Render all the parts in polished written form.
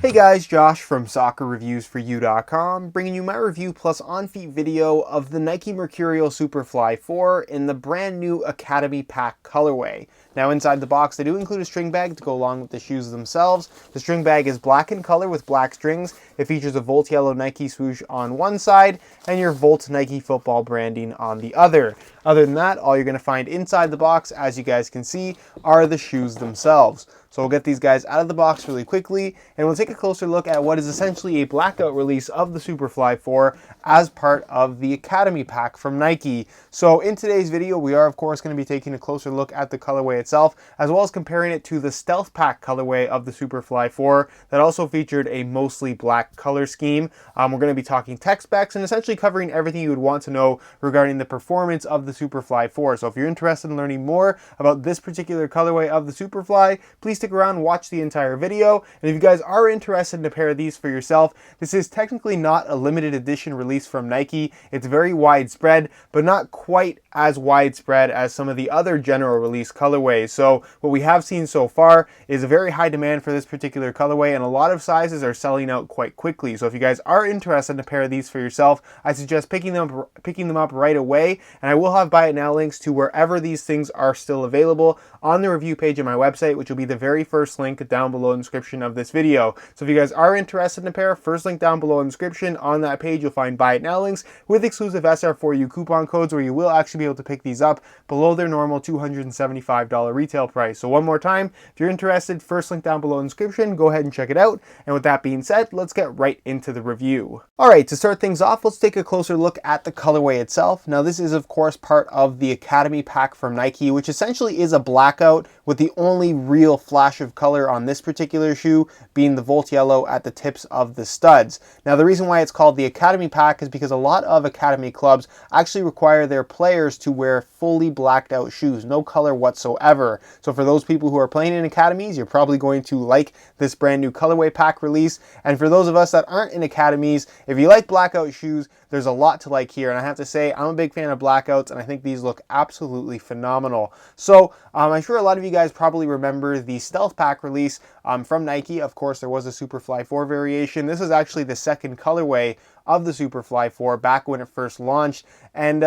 Hey guys, Josh from soccerreviewsforyou.com, bringing you my review plus on-feet video of the Nike Mercurial Superfly 4 in the brand new Academy Pack colorway. Now inside the box they do include a string bag to go along with the shoes themselves. The string bag is black in color with black strings. It features a Volt yellow Nike swoosh on one side and your Volt Nike football branding on the other. Other than that, all you're going to find inside the box, as you guys can see, are the shoes themselves. So we'll get these guys out of the box really quickly, and we'll take a closer look at what is essentially a Blackout release of the Superfly 4 as part of the Academy Pack from Nike. So in today's video, we are of course going to be taking a closer look at the colorway itself, as well as comparing it to the Stealth Pack colorway of the Superfly 4 that also featured a mostly black color scheme. We're going to be talking tech specs and essentially covering everything you would want to know regarding the performance of the Superfly 4. So if you're interested in learning more about this particular colorway of the Superfly, please stick around and watch the entire video. And if you guys are interested in a pair of these for yourself, this is technically not a limited edition release from Nike. It's very widespread, but not quite as widespread as some of the other general release colorways. So what we have seen so far is a very high demand for this particular colorway, and a lot of sizes are selling out quite quickly. So if you guys are interested in a pair of these for yourself, I suggest picking them up right away. And I will have buy it now links to wherever these things are still available on the review page of my website, which will be the very first link down below in the description of this video. So if you guys are interested in a pair, first link down below in the description. On that page you'll find buy it now links with exclusive SR4U coupon codes where you will actually be able to pick these up below their normal $275 retail price. So one more time, if you're interested, first link down below in the description, go ahead and check it out. And with that being said, let's get right into the review. Alright, to start things off, let's take a closer look at the colorway itself. Now this is of course part of the Academy Pack from Nike, which essentially is a blackout with the only real flash of color on this particular shoe being the Volt yellow at the tips of the studs. Now the reason why it's called the Academy Pack is because a lot of Academy clubs actually require their players to wear fully blacked out shoes, no color whatsoever. So for those people who are playing in academies, you're probably going to like this brand new colorway pack release. And for those of us that aren't in academies, if you like blackout shoes, there's a lot to like here. And I have to say, I'm a big fan of blackouts, and I think these look absolutely phenomenal. So I'm sure a lot of you guys probably remember the Stealth Pack release from Nike. Of course, there was a Superfly 4 variation. This is actually the second colorway of the Superfly 4 back when it first launched, and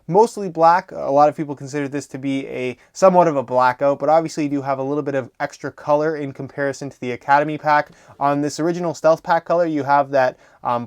mostly black. A lot of people consider this to be a somewhat of a blackout, but obviously you do have a little bit of extra color in comparison to the Academy Pack. On this original Stealth Pack color, you have that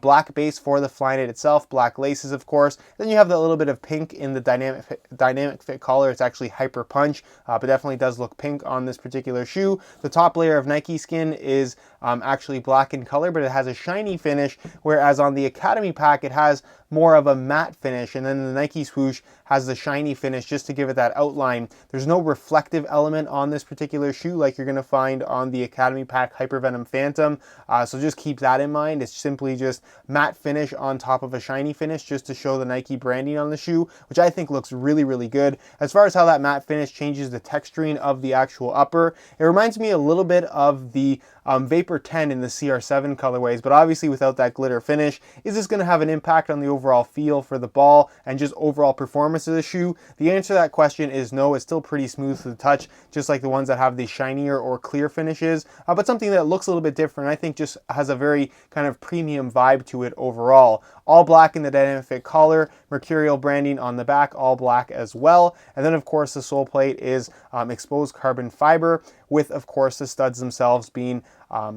black base for the Flyknit itself, black laces of course. Then you have that little bit of pink in the dynamic fit collar. It's actually Hyper Punch, but definitely does look pink on this particular shoe. The top layer of Nike skin is actually black in color, but it has a shiny finish, whereas on the Academy Pack it has more of a matte finish, and then the Nike swoosh has the shiny finish just to give it that outline. There's no reflective element on this particular shoe like you're going to find on the Academy Pack Hypervenom Phantom, so just keep that in mind. It's simply just matte finish on top of a shiny finish just to show the Nike branding on the shoe, which I think looks really, really good. As far as how that matte finish changes the texturing of the actual upper, it reminds me a little bit of the Vapor 10 in the CR7 colorways, but obviously without that glitter finish. Is this going to have an impact on the overall feel for the ball and just overall performance of the shoe? The answer to that question is no. It's still pretty smooth to the touch, just like the ones that have the shinier or clear finishes, but something that looks a little bit different. I think just has a very kind of premium vibe to it overall. All black in the dynamic fit collar, Mercurial branding on the back, all black as well. And then of course the sole plate is exposed carbon fiber, with of course the studs themselves being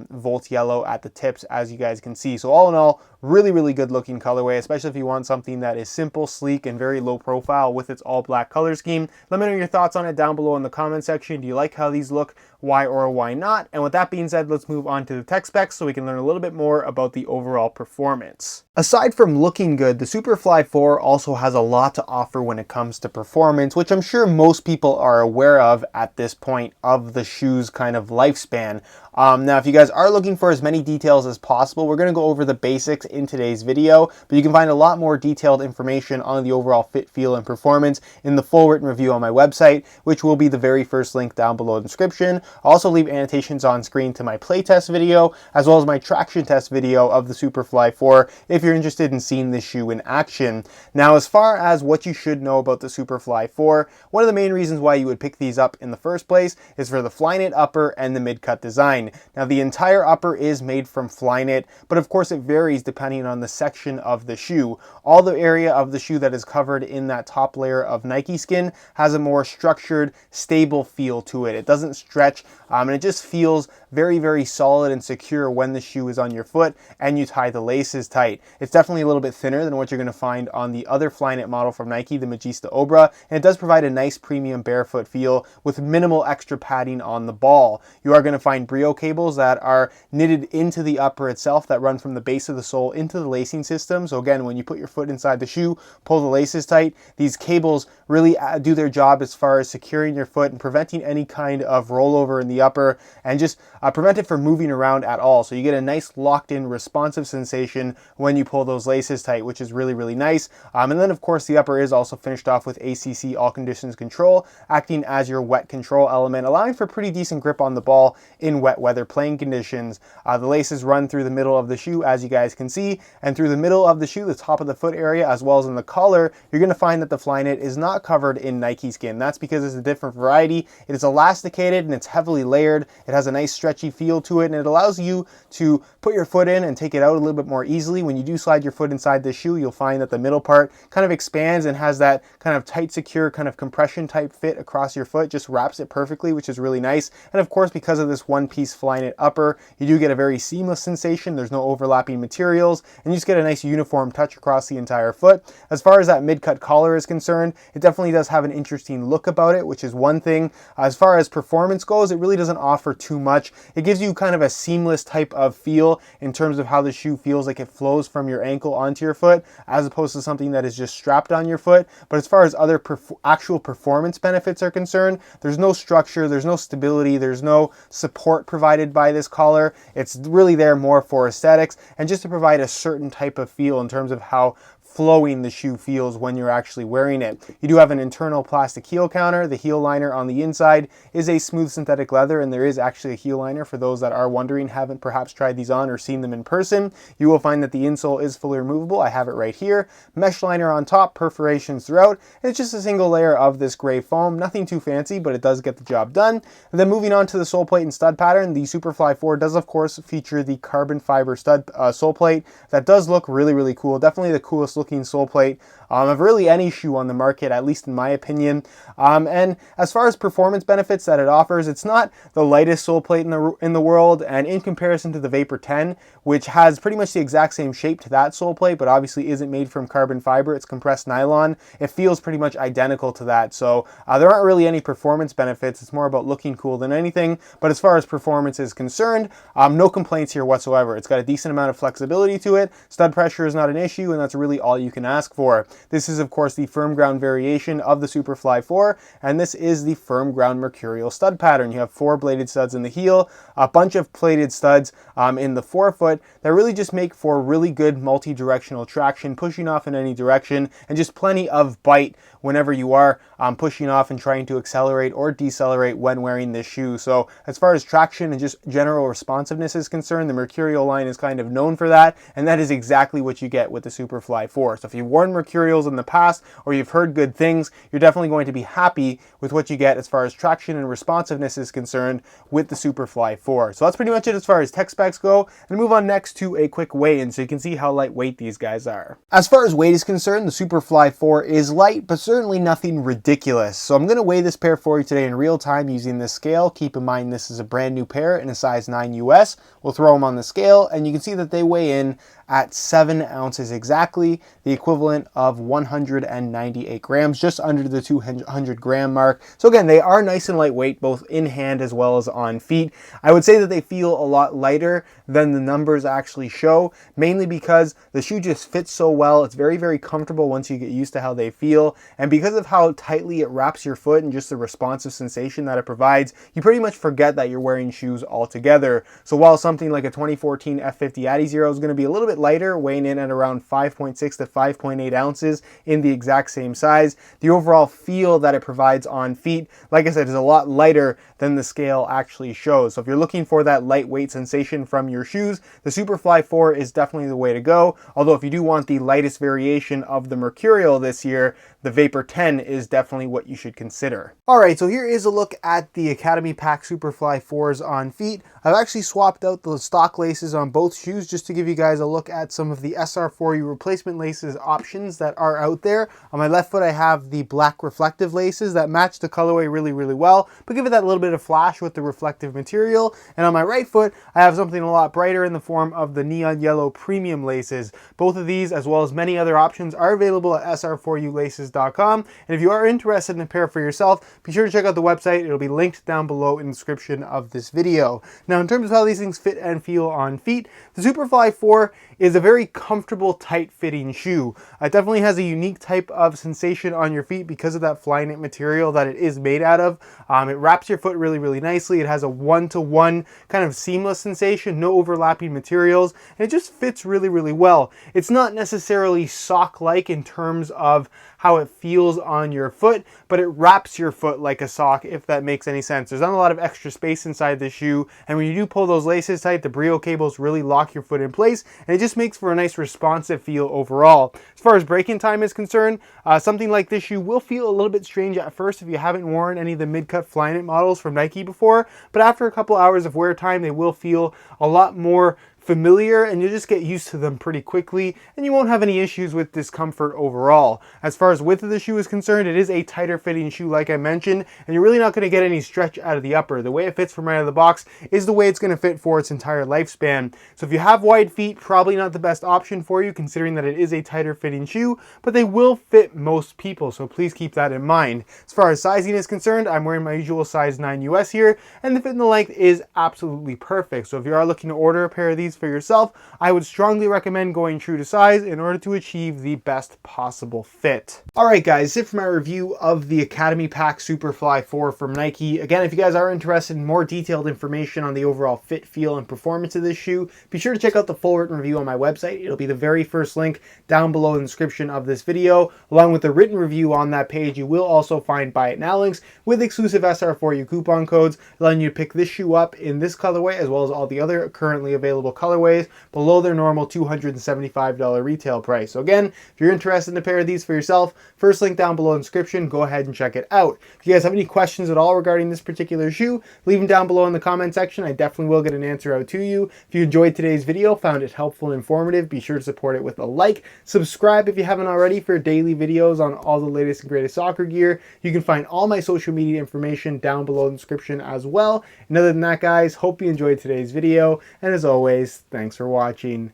Volt yellow at the tips, as you guys can see. So all in all, really, really good looking colorway, especially if you want something that is simple, sleek, and very low profile with its all black color scheme. Let me know your thoughts on it down below in the comment section. Do you like how these look? Why or why not? And with that being said, let's move on to the tech specs so we can learn a little bit more about the overall performance. Aside from looking good, the Superfly 4 also has a lot to offer when it comes to performance, which I'm sure most people are aware of at this point of the shoe's kind of lifespan. Now, if you guys are looking for as many details as possible, we're going to go over the basics in today's video, but you can find a lot more detailed information on the overall fit, feel, and performance in the full written review on my website, which will be the very first link down below in the description. I'll also leave annotations on screen to my playtest video, as well as my traction test video of the Superfly 4, if you're interested interested in seeing this shoe in action. Now, as far as what you should know about the Superfly 4, one of the main reasons why you would pick these up in the first place is for the Flyknit upper and the mid-cut design. Now, the entire upper is made from Flyknit, but of course it varies depending on the section of the shoe. All the area of the shoe that is covered in that top layer of Nike skin has a more structured, stable feel to it. It doesn't stretch, and it just feels very, very solid and secure when the shoe is on your foot and you tie the laces tight. It's definitely a little bit thinner than what you're going to find on the other Flyknit model from Nike, the Magista Obra, and it does provide a nice premium barefoot feel with minimal extra padding on the ball. You are going to find Brio cables that are knitted into the upper itself that run from the base of the sole into the lacing system. So again, when you put your foot inside the shoe, pull the laces tight, these cables really do their job as far as securing your foot and preventing any kind of rollover in the upper and just prevent it from moving around at all. So you get a nice locked in responsive sensation when you pull those laces tight, which is really, really nice. And then of course the upper is also finished off with ACC all conditions control, acting as your wet control element, allowing for pretty decent grip on the ball in wet weather playing conditions. The laces run through the middle of the shoe, as you guys can see, and through the middle of the shoe, the top of the foot area, as well as in the collar, you're going to find that the Flyknit is not covered in Nike skin. That's because it's a different variety. It is elasticated and it's heavily layered. It has a nice stretchy feel to it, and it allows you to put your foot in and take it out a little bit more easily. When you do slide your foot inside the shoe, you'll find that the middle part kind of expands and has that kind of tight, secure, kind of compression type fit across your foot, just wraps it perfectly, which is really nice. And of course, because of this one-piece Flyknit upper, you do get a very seamless sensation. There's no overlapping materials, and you just get a nice uniform touch across the entire foot. As far as that mid-cut collar is concerned, it definitely does have an interesting look about it, which is one thing. As far as performance goes, it really doesn't offer too much. It gives you kind of a seamless type of feel in terms of how the shoe feels like it flows from your ankle onto your foot, as opposed to something that is just strapped on your foot. But as far as other actual performance benefits are concerned, there's no structure, there's no stability, there's no support provided by this collar. It's really there more for aesthetics and just to provide a certain type of feel in terms of how flowing the shoe feels when you're actually wearing it. You do have an internal plastic heel counter. The heel liner on the inside is a smooth synthetic leather, and there is actually a heel liner for those that are wondering, haven't perhaps tried these on or seen them in person. You will find that the insole is fully removable. I have it right here. Mesh liner on top, perforations throughout. It's just a single layer of this gray foam. Nothing too fancy, but it does get the job done. And then moving on to the sole plate and stud pattern, the Superfly 4 does of course feature the carbon fiber stud sole plate. That does look really, really cool. Definitely the coolest looking sole plate of really any shoe on the market, at least in my opinion. And as far as performance benefits that it offers, it's not the lightest sole plate in the world, and in comparison to the Vapor 10, which has pretty much the exact same shape to that sole plate, but obviously isn't made from carbon fiber, it's compressed nylon, it feels pretty much identical to that. So there aren't really any performance benefits. It's more about looking cool than anything. But as far as performance is concerned, no complaints here whatsoever. It's got a decent amount of flexibility to it. Stud pressure is not an issue, and that's really all you can ask for. This is of course the firm ground variation of the Superfly 4, and this is the firm ground Mercurial stud pattern. You have 4 bladed studs in the heel, a bunch of plated studs in the forefoot that really just make for really good multi-directional traction, pushing off in any direction, and just plenty of bite whenever you are pushing off and trying to accelerate or decelerate when wearing this shoe. So as far as traction and just general responsiveness is concerned, the Mercurial line is kind of known for that, and that is exactly what you get with the Superfly 4. So if you've worn Mercurials in the past or you've heard good things, you're definitely going to be happy with what you get as far as traction and responsiveness is concerned with the Superfly 4. So that's pretty much it as far as tech specs go, and move on next to a quick weigh-in so you can see how lightweight these guys are. As far as weight is concerned, the Superfly 4 is light, but certainly nothing ridiculous. So I'm going to weigh this pair for you today in real time using this scale. Keep in mind this is a brand new pair in a size 9 US. We'll throw them on the scale and you can see that they weigh in at 7 ounces exactly, the equivalent of 198 grams, just under the 200 gram mark. So again, they are nice and lightweight, both in hand as well as on feet. I would say that they feel a lot lighter than the numbers actually show, mainly because the shoe just fits so well. It's very, very comfortable once you get used to how they feel. And because of how tightly it wraps your foot and just the responsive sensation that it provides, you pretty much forget that you're wearing shoes altogether. So while something like a 2014 F50 Adizero is going to be a little bit bit lighter, weighing in at around 5.6 to 5.8 ounces in the exact same size. The overall feel that it provides on feet, like I said, is a lot lighter than the scale actually shows. So if you're looking for that lightweight sensation from your shoes, the Superfly 4 is definitely the way to go. Although if you do want the lightest variation of the Mercurial this year, the Vapor 10 is definitely what you should consider. Alright, so here is a look at the Academy Pack Superfly 4s on feet. I've actually swapped out the stock laces on both shoes just to give you guys a look at some of the SR4U replacement laces options that are out there. On my left foot I have the black reflective laces that match the colorway really well, but give it that little bit of flash with the reflective material. And on my right foot I have something a lot brighter in the form of the neon yellow premium laces. Both of these, as well as many other options, are available at sr4ulaces.com. And if you are interested in a pair for yourself, be sure to check out the website. It'll be linked down below in the description of this video. Now, in terms of how these things fit and feel on feet, the Superfly 4 is a very comfortable, tight-fitting shoe. It definitely has a unique type of sensation on your feet because of that Flyknit material that it is made out of. It wraps your foot really nicely. It has a one-to-one kind of seamless sensation, no overlapping materials, and it just fits really well. It's not necessarily sock-like in terms of how it feels on your foot, but it wraps your foot like a sock, if that makes any sense. There's not a lot of extra space inside the shoe, and when you do pull those laces tight, the Brio cables really lock your foot in place, and it just makes for a nice responsive feel overall. As far as break-in time is concerned, something like this shoe will feel a little bit strange at first if you haven't worn any of the mid-cut Flyknit models from Nike before, but after a couple hours of wear time, they will feel a lot more familiar, and you'll just get used to them pretty quickly, and you won't have any issues with discomfort overall. As far as width of the shoe is concerned, it is a tighter fitting shoe like I mentioned, and you're really not going to get any stretch out of the upper. The way it fits from right out of the box is the way it's going to fit for its entire lifespan. So if you have wide feet, probably not the best option for you considering that it is a tighter fitting shoe, but they will fit most people, so please keep that in mind. As far as sizing is concerned, I'm wearing my usual size 9 US here, and the fit and the length is absolutely perfect. So if you are looking to order a pair of these for yourself, I would strongly recommend going true to size in order to achieve the best possible fit. Alright guys, that's it for my review of the Academy Pack Superfly 4 from Nike. Again, if you guys are interested in more detailed information on the overall fit, feel, and performance of this shoe, be sure to check out the full written review on my website. It'll be the very first link down below in the description of this video. Along with the written review on that page, you will also find buy it now links with exclusive SR4U coupon codes, allowing you to pick this shoe up in this colorway as well as all the other currently available colorways below their normal $275 retail price. So again, if you're interested in a pair of these for yourself, first link down below in the description, go ahead and check it out. If you guys have any questions at all regarding this particular shoe, leave them down below in the comment section. I definitely will get an answer out to you. If you enjoyed today's video, found it helpful and informative, be sure to support it with a like. Subscribe if you haven't already for daily videos on all the latest and greatest soccer gear. You can find all my social media information down below in the description as well. And other than that, guys, hope you enjoyed today's video, and as always, thanks for watching.